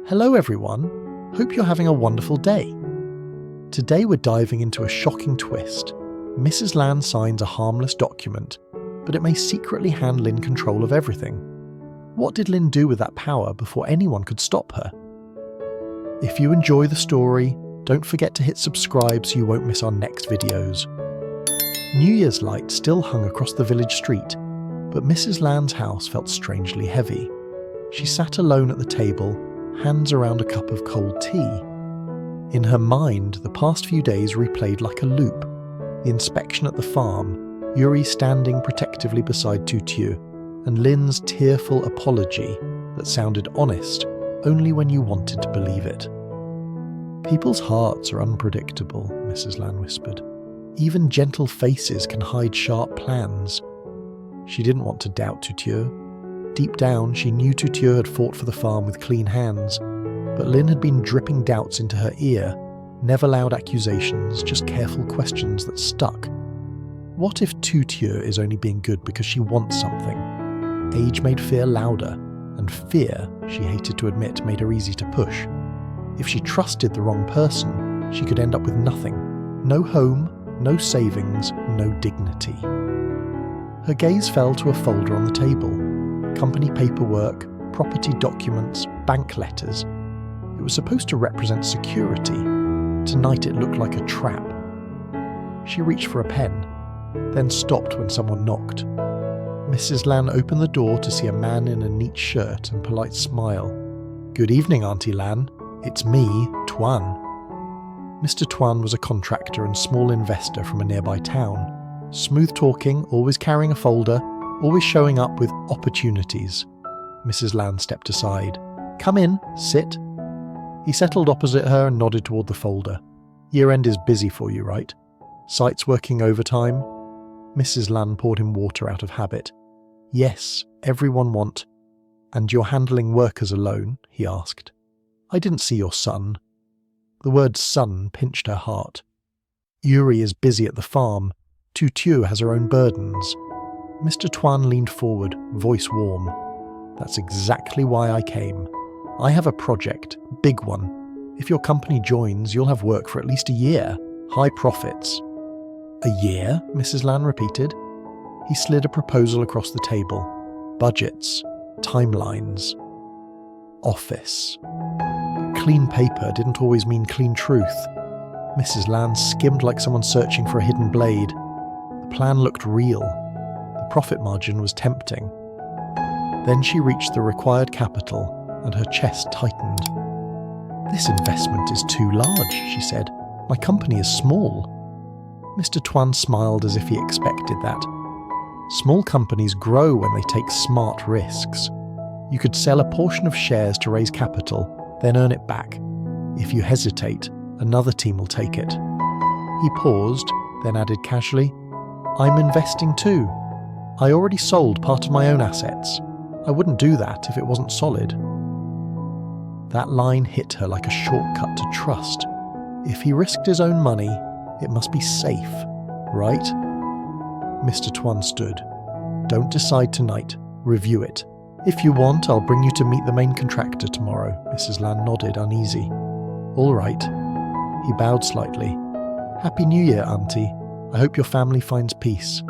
Hello everyone, hope you're having a wonderful day. Today we're diving into a shocking twist. Mrs. Lan signs a harmless document, but it may secretly hand Lin control of everything. What did Lin do with that power before anyone could stop her? If you enjoy the story, don't forget to hit subscribe so you won't miss our next videos. New Year's lights still hung across the village street, but Mrs. Lan's house felt strangely heavy. She sat alone at the table, hands around a cup of cold tea. In her mind, the past few days replayed like a loop. The inspection at the farm, Yuri standing protectively beside Tu Tieu, and Lin's tearful apology that sounded honest only when you wanted to believe it. People's hearts are unpredictable, Mrs. Lan whispered. Even gentle faces can hide sharp plans. She didn't want to doubt Tu Tieu. Deep down, she knew Tu Tieu had fought for the farm with clean hands, but Lin had been dripping doubts into her ear, never loud accusations, just careful questions that stuck. What if Tu Tieu is only being good because she wants something? Age made fear louder, and fear, she hated to admit, made her easy to push. If she trusted the wrong person, she could end up with nothing. No home, no savings, no dignity. Her gaze fell to a folder on the table. Company paperwork, property documents, bank letters. It was supposed to represent security. Tonight it looked like a trap. She reached for a pen, then stopped when someone knocked. Mrs. Lan opened the door to see a man in a neat shirt and polite smile. "Good evening, Auntie Lan. It's me, Tuan." Mr. Tuan was a contractor and small investor from a nearby town. Smooth talking, always carrying a folder, always showing up with opportunities. Mrs. Lan stepped aside. "Come in, sit." He settled opposite her and nodded toward the folder. "Year-end is busy for you, right? Sites working overtime?" Mrs. Lan poured him water out of habit. "Yes, everyone want." "And you're handling workers alone?" he asked. "I didn't see your son." The word son pinched her heart. "Yuri is busy at the farm. Tu Tieu has her own burdens." Mr. Tuan leaned forward, voice warm. "That's exactly why I came. I have a project, big one. If your company joins, you'll have work for at least a year. High profits." "A year?" Mrs. Lan repeated. He slid a proposal across the table. Budgets, timelines, office. But clean paper didn't always mean clean truth. Mrs. Lan skimmed like someone searching for a hidden blade. The plan looked real. The profit margin was tempting. Then she reached the required capital, and her chest tightened. "This investment is too large," she said. "My company is small." Mr. Tuan smiled as if he expected that. Small companies grow when they take smart risks. You could sell a portion of shares to raise capital, then earn it back. If you hesitate, another team will take it. He paused, then added casually, "I'm investing too. I already sold part of my own assets. I wouldn't do that if it wasn't solid." That line hit her like a shortcut to trust. If he risked his own money, it must be safe, right? Mr. Tuan stood. "Don't decide tonight. Review it. If you want, I'll bring you to meet the main contractor tomorrow." Mrs. Lan nodded, uneasy. "All right." He bowed slightly. "Happy New Year, Auntie. I hope your family finds peace."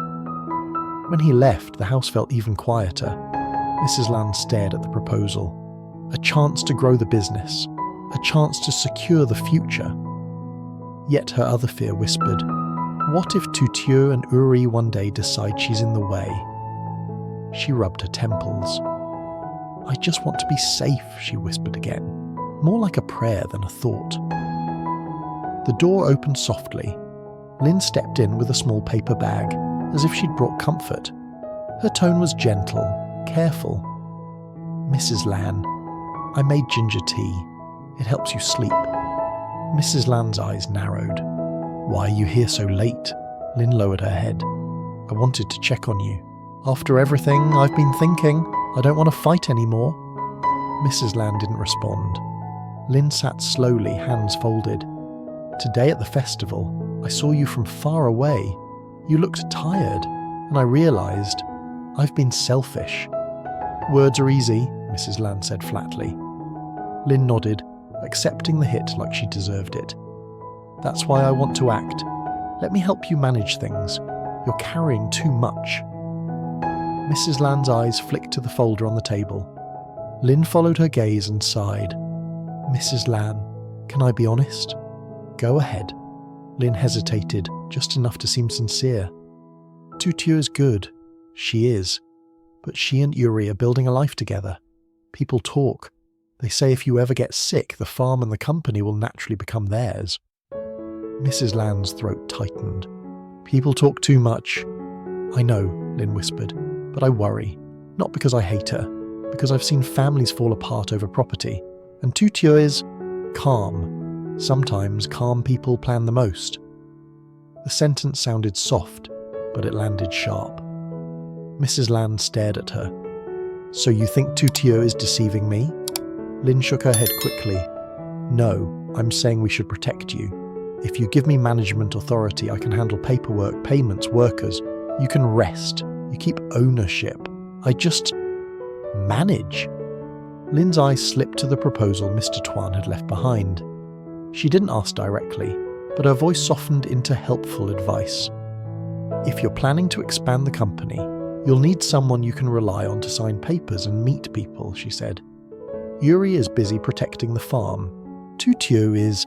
When he left, the house felt even quieter. Mrs. Lan stared at the proposal. A chance to grow the business. A chance to secure the future. Yet her other fear whispered, what if Tu Tieu and Yuri one day decide she's in the way? She rubbed her temples. "I just want to be safe," she whispered again, more like a prayer than a thought. The door opened softly. Lin stepped in with a small paper bag, as if she'd brought comfort. Her tone was gentle, careful. "Mrs. Lan, I made ginger tea. It helps you sleep." Mrs. Lan's eyes narrowed. "Why are you here so late?" Lin lowered her head. "I wanted to check on you. After everything I've been thinking, I don't want to fight anymore." Mrs. Lan didn't respond. Lin sat slowly, hands folded. "Today at the festival, I saw you from far away. You looked tired, and I realized I've been selfish." "Words are easy," Mrs. Lan said flatly. Lynn nodded, accepting the hit like she deserved it. That's why I want to act. Let me help you manage things. You're carrying too much. Mrs. Land's eyes flicked to the folder on the table. Lynn followed her gaze and sighed. Mrs. Lan, can I be honest? Go ahead. Lynn hesitated, just enough to seem sincere. Tu Tieu is good. She is. But she and Yuri are building a life together. People talk. They say if you ever get sick, the farm and the company will naturally become theirs. Mrs. Land's throat tightened. People talk too much. I know, Lynn whispered, but I worry. Not because I hate her, because I've seen families fall apart over property. And Tu Tieu is calm. Sometimes calm people plan the most. The sentence sounded soft, but it landed sharp. Mrs. Land stared at her. So you think Tu Tieu is deceiving me? Lynn shook her head quickly. No, I'm saying we should protect you. If you give me management authority, I can handle paperwork, payments, workers. You can rest. You keep ownership. I just manage. Lynn's eyes slipped to the proposal Mr. Tuan had left behind. She didn't ask directly, but her voice softened into helpful advice. If you're planning to expand the company, you'll need someone you can rely on to sign papers and meet people, she said. Yuri is busy protecting the farm. Tu Tieu is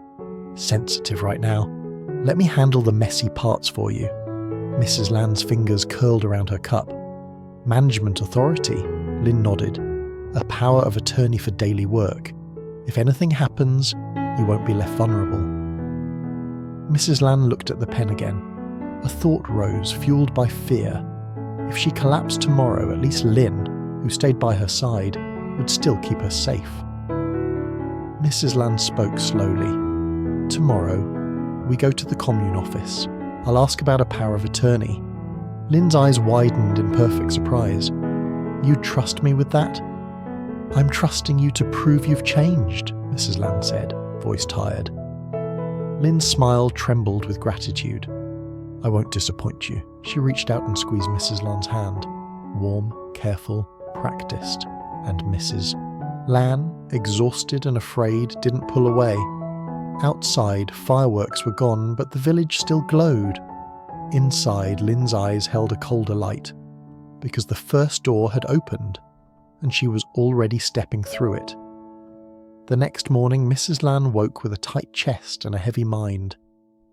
sensitive right now. Let me handle the messy parts for you. Mrs. Land's fingers curled around her cup. Management authority, Lynn nodded. A power of attorney for daily work. If anything happens, you won't be left vulnerable. Mrs. Land looked at the pen again. A thought rose, fueled by fear. If she collapsed tomorrow, at least Lynn, who stayed by her side, would still keep her safe. Mrs. Land spoke slowly. Tomorrow, we go to the commune office. I'll ask about a power of attorney. Lynn's eyes widened in perfect surprise. You'd trust me with that? I'm trusting you to prove you've changed, Mrs. Land said, voice tired. Lynn's smile trembled with gratitude. I won't disappoint you. She reached out and squeezed Mrs. Land's hand. Warm, careful, practiced. And Mrs. Lan, exhausted and afraid, didn't pull away. Outside, fireworks were gone, but the village still glowed. Inside, Lynn's eyes held a colder light, because the first door had opened, and she was already stepping through it. The next morning, Mrs. Lan woke with a tight chest and a heavy mind.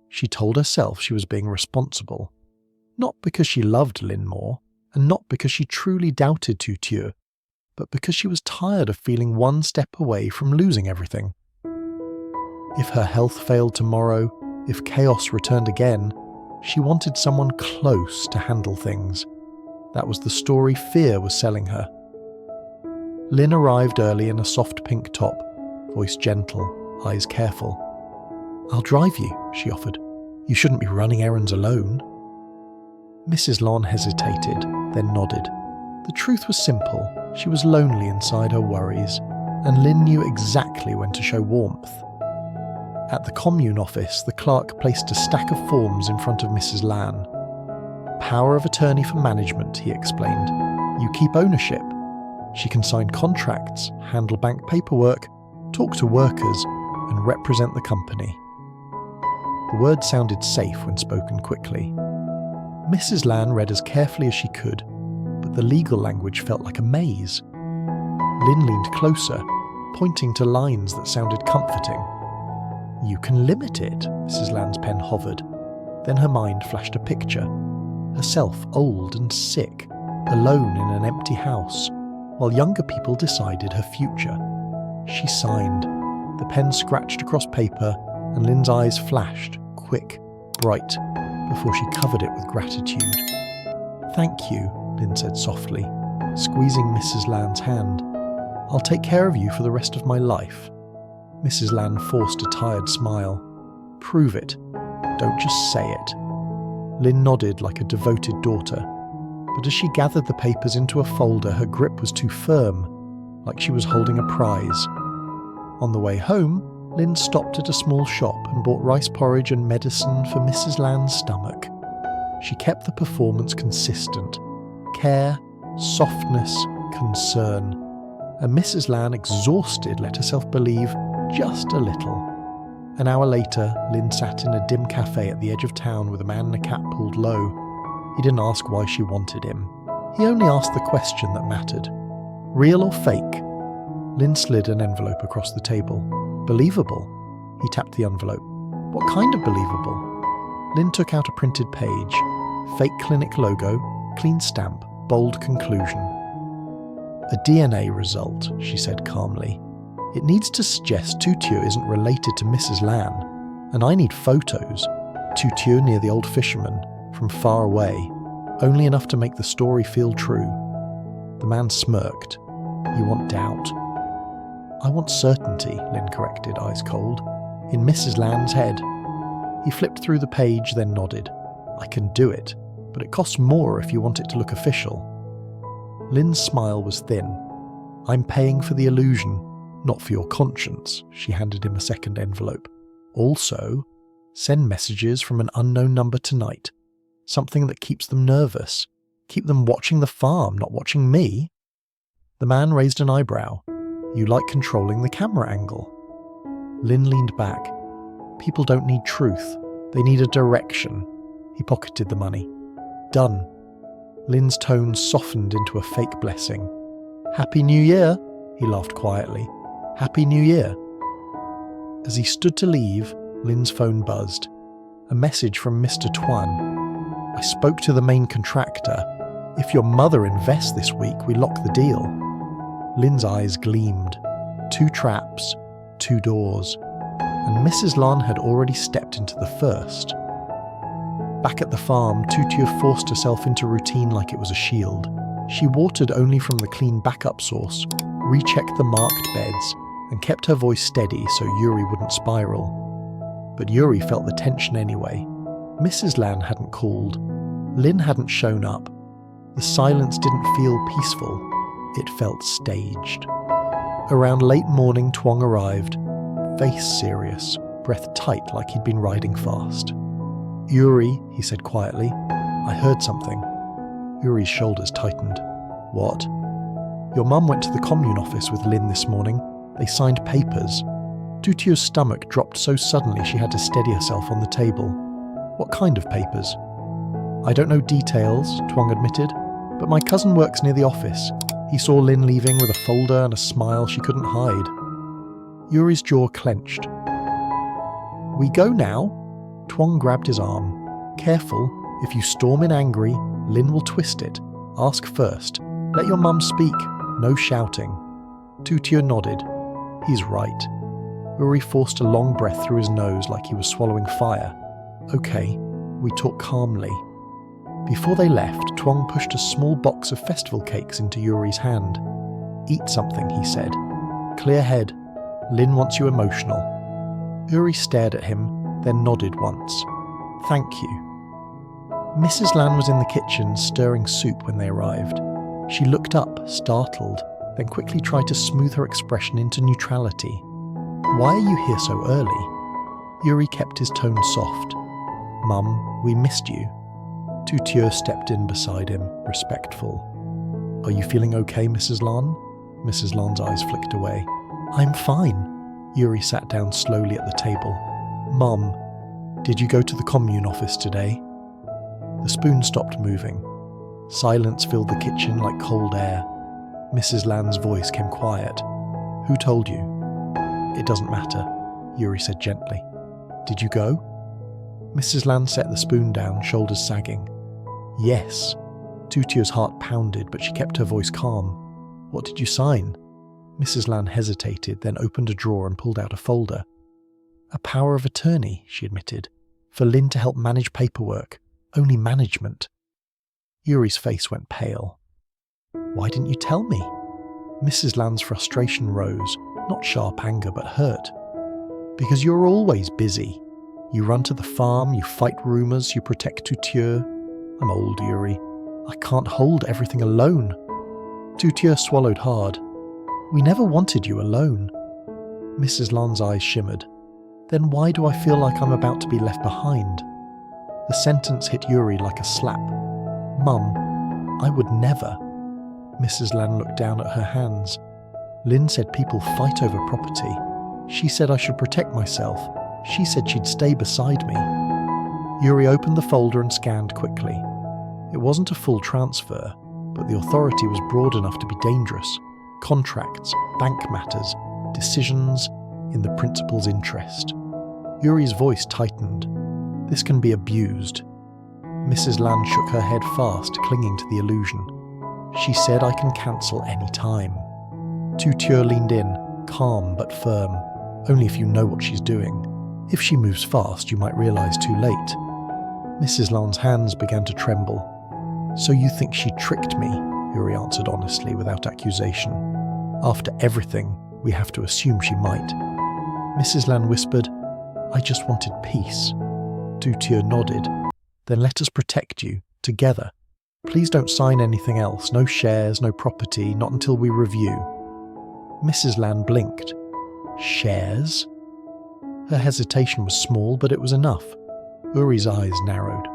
She told herself she was being responsible, not because she loved Lynn more, and not because she truly doubted Tu Tieu, but because she was tired of feeling one step away from losing everything. If her health failed tomorrow, if chaos returned again, she wanted someone close to handle things. That was the story fear was selling her. Lynn arrived early in a soft pink top, voice gentle, eyes careful. I'll drive you, she offered. You shouldn't be running errands alone. Mrs. Lan hesitated, then nodded. The truth was simple. She was lonely inside her worries, and Lynn knew exactly when to show warmth. At the commune office, the clerk placed a stack of forms in front of Mrs. Lan. Power of attorney for management, he explained. You keep ownership. She can sign contracts, handle bank paperwork, talk to workers, and represent the company. The words sounded safe when spoken quickly. Mrs. Lan read as carefully as she could, but the legal language felt like a maze. Lynn leaned closer, pointing to lines that sounded comforting. You can limit it, Mrs. Lan's pen hovered. Then her mind flashed a picture. Herself old and sick, alone in an empty house, while younger people decided her future. She signed. The pen scratched across paper, and Lynn's eyes flashed, quick, bright, before she covered it with gratitude. Thank you, Lynn said softly, squeezing Mrs. Lan's hand. I'll take care of you for the rest of my life. Mrs. Lan forced a tired smile. Prove it. Don't just say it. Lynn nodded like a devoted daughter, but as she gathered the papers into a folder, her grip was too firm, like she was holding a prize. On the way home, Lynn stopped at a small shop and bought rice porridge and medicine for Mrs. Lan's stomach. She kept the performance consistent. Care, softness, concern. and Mrs. Lan, exhausted, let herself believe just a little. An hour later, Lynn sat in a dim cafe at the edge of town with a man in a cap pulled low. He didn't ask why she wanted him. He only asked the question that mattered. Real or fake? Lynn slid an envelope across the table. Believable? He tapped the envelope. What kind of believable? Lynn took out a printed page. Fake clinic logo, clean stamp, bold conclusion. A DNA result, she said calmly. It needs to suggest Tu Tieu isn't related to Mrs. Lan, and I need photos. Tu Tieu near the old fisherman, from far away, only enough to make the story feel true. The man smirked. You want doubt? I want certainty, Lynn corrected, eyes cold. In Mrs. Lan's head. He flipped through the page, then nodded. I can do it, but it costs more if you want it to look official. Lynn's smile was thin. I'm paying for the illusion, not for your conscience. She handed him a second envelope. Also, send messages from an unknown number tonight. Something that keeps them nervous. Keep them watching the farm, not watching me. The man raised an eyebrow. You like controlling the camera angle. Lynn leaned back. People don't need truth. They need a direction. He pocketed the money. Done. Lynn's tone softened into a fake blessing. Happy New Year, he laughed quietly. Happy New Year. As he stood to leave, Lynn's phone buzzed. A message from Mr. Tuan. I spoke to the main contractor. If your mother invests this week, we lock the deal. Lynn's eyes gleamed. 2 traps, 2 doors. And Mrs. Lan had already stepped into the first. Back at the farm, Tu Tieu forced herself into routine like it was a shield. She watered only from the clean backup source, rechecked the marked beds, and kept her voice steady so Yuri wouldn't spiral. But Yuri felt the tension anyway. Mrs. Lan hadn't called. Lynn hadn't shown up. The silence didn't feel peaceful. It felt staged. Around late morning, Tuang arrived, face serious, breath tight like he'd been riding fast. Yuri, he said quietly, I heard something. Yuri's shoulders tightened. What? Your mum went to the commune office with Lynn this morning. They signed papers. Tu Tieu's stomach dropped so suddenly she had to steady herself on the table. What kind of papers? I don't know details, Tuang admitted, but my cousin works near the office. He saw Lynn leaving with a folder and a smile she couldn't hide. Yuri's jaw clenched. We go now? Tuang grabbed his arm. Careful, if you storm in angry, Lynn will twist it. Ask first. Let your mum speak. No shouting. Tu Tieu nodded. He's right. Yuri forced a long breath through his nose like he was swallowing fire. Okay, we talk calmly. Before they left, Tuang pushed a small box of festival cakes into Yuri's hand. Eat something, he said. Clear head. Lynn wants you emotional. Yuri stared at him, then nodded once. Thank you. Mrs. Lan was in the kitchen stirring soup when they arrived. She looked up, startled, then quickly tried to smooth her expression into neutrality. Why are you here so early? Yuri kept his tone soft. Mum, we missed you. Tu Tieu stepped in beside him, respectful. Are you feeling okay, Mrs. Lan? Mrs. Lan's eyes flicked away. I'm fine. Yuri sat down slowly at the table. Mum, did you go to the commune office today? The spoon stopped moving. Silence filled the kitchen like cold air. Mrs. Lan's voice came quiet. Who told you? It doesn't matter, Yuri said gently. Did you go? Mrs. Lan set the spoon down, shoulders sagging. Yes. Tu Tieu's heart pounded, but she kept her voice calm. What did you sign? Mrs. Lan hesitated, then opened a drawer and pulled out a folder. A power of attorney, she admitted, for Lynn to help manage paperwork. Only management. Yuri's face went pale. Why didn't you tell me? Mrs. Lan's frustration rose, not sharp anger, but hurt. Because you're always busy. You run to the farm, you fight rumours, you protect Tu Tieu. I'm old, Yuri. I can't hold everything alone. Tu Tieu swallowed hard. We never wanted you alone. Mrs. Lan's eyes shimmered. Then why do I feel like I'm about to be left behind? The sentence hit Yuri like a slap. Mum, I would never. Mrs. Lan looked down at her hands. Lin said people fight over property. She said I should protect myself. She said she'd stay beside me. Yuri opened the folder and scanned quickly. It wasn't a full transfer, but the authority was broad enough to be dangerous. Contracts, bank matters, decisions in the principal's interest. Yuri's voice tightened. This can be abused. Mrs. Lan shook her head fast, clinging to the illusion. She said I can cancel any time. Tu Tieu leaned in, calm but firm. Only if you know what she's doing. If she moves fast, you might realise too late. Mrs. Lan's hands began to tremble. So you think she tricked me? Yuri answered honestly, without accusation. After everything, we have to assume she might. Mrs. Lan whispered, I just wanted peace. Tu Tieu nodded. Then let us protect you, together. Please don't sign anything else, no shares, no property, not until we review. Mrs. Lan blinked. Shares? Her hesitation was small, but it was enough. Yuri's eyes narrowed.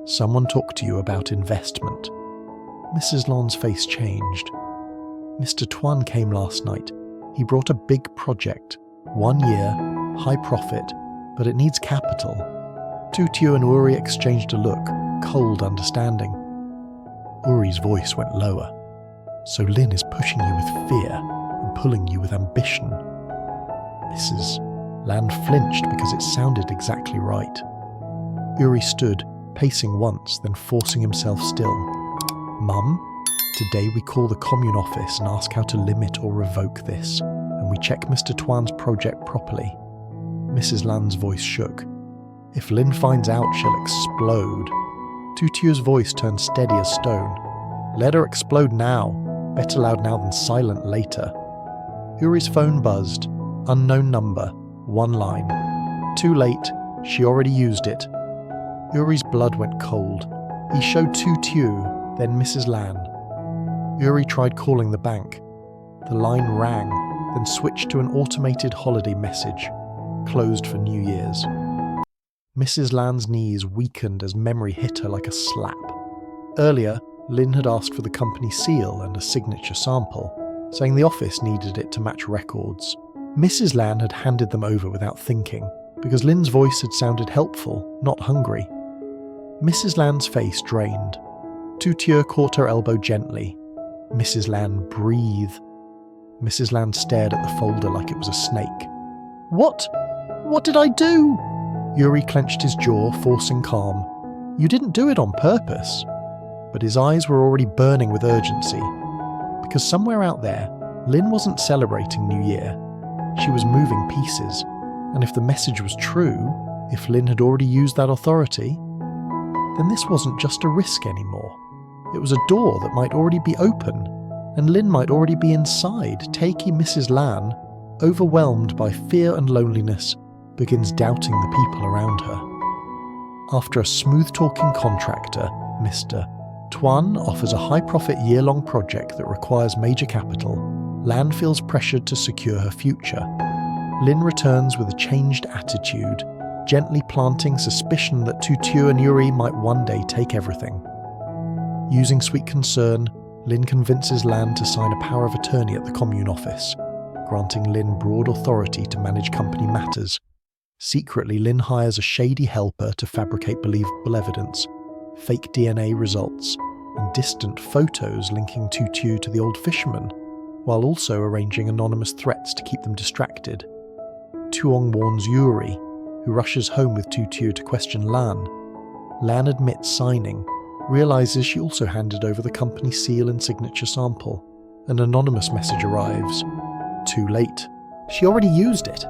Someone talked to you about investment. Mrs. Lan's face changed. Mr. Tuan came last night. He brought a big project. 1 year, high profit, but it needs capital. Tu Tieu and Yuri exchanged a look, cold understanding. Yuri's voice went lower. So Lin is pushing you with fear and pulling you with ambition. Mrs. Lan flinched because it sounded exactly right. Yuri stood, pacing once, then forcing himself still. Mum, today we call the commune office and ask how to limit or revoke this, and we check Mr. Tuan's project properly. Mrs. Lan's voice shook. If Lin finds out, she'll explode. Tu Tieu's voice turned steady as stone. Let her explode now. Better loud now than silent later. Yuri's phone buzzed. Unknown number. 1 line. Too late. She already used it. Yuri's blood went cold. He showed Tu Tieu, then Mrs. Lan. Yuri tried calling the bank. The line rang, then switched to an automated holiday message. Closed for New Year's. Mrs. Lan's knees weakened as memory hit her like a slap. Earlier, Lin had asked for the company seal and a signature sample, saying the office needed it to match records. Mrs. Lan had handed them over without thinking, because Lin's voice had sounded helpful, not hungry. Mrs. Lan's face drained. Tu Tieu caught her elbow gently. Mrs. Lan, breathe. Mrs. Lan stared at the folder like it was a snake. What? What did I do? Yuri clenched his jaw, forcing calm. You didn't do it on purpose. But his eyes were already burning with urgency. Because somewhere out there, Lin wasn't celebrating New Year. She was moving pieces. And if the message was true, if Lin had already used that authority, then this wasn't just a risk anymore. It was a door that might already be open, and Lin might already be inside, taking Mrs. Lan, overwhelmed by fear and loneliness, begins doubting the people around her. After a smooth-talking contractor, Mr. Tuan offers a high-profit year-long project that requires major capital, Lan feels pressured to secure her future. Lin returns with a changed attitude, gently planting suspicion that Tu Tieu and Yuri might one day take everything. Using sweet concern, Lin convinces Lan to sign a power of attorney at the commune office, granting Lin broad authority to manage company matters. Secretly, Lin hires a shady helper to fabricate believable evidence, fake DNA results, and distant photos linking Tu Tieu to the old fisherman, while also arranging anonymous threats to keep them distracted. Tuong warns Yuri, who rushes home with Tu Tieu to question Lan. Lan admits signing, realizes she also handed over the company seal and signature sample. An anonymous message arrives. Too late. She already used it.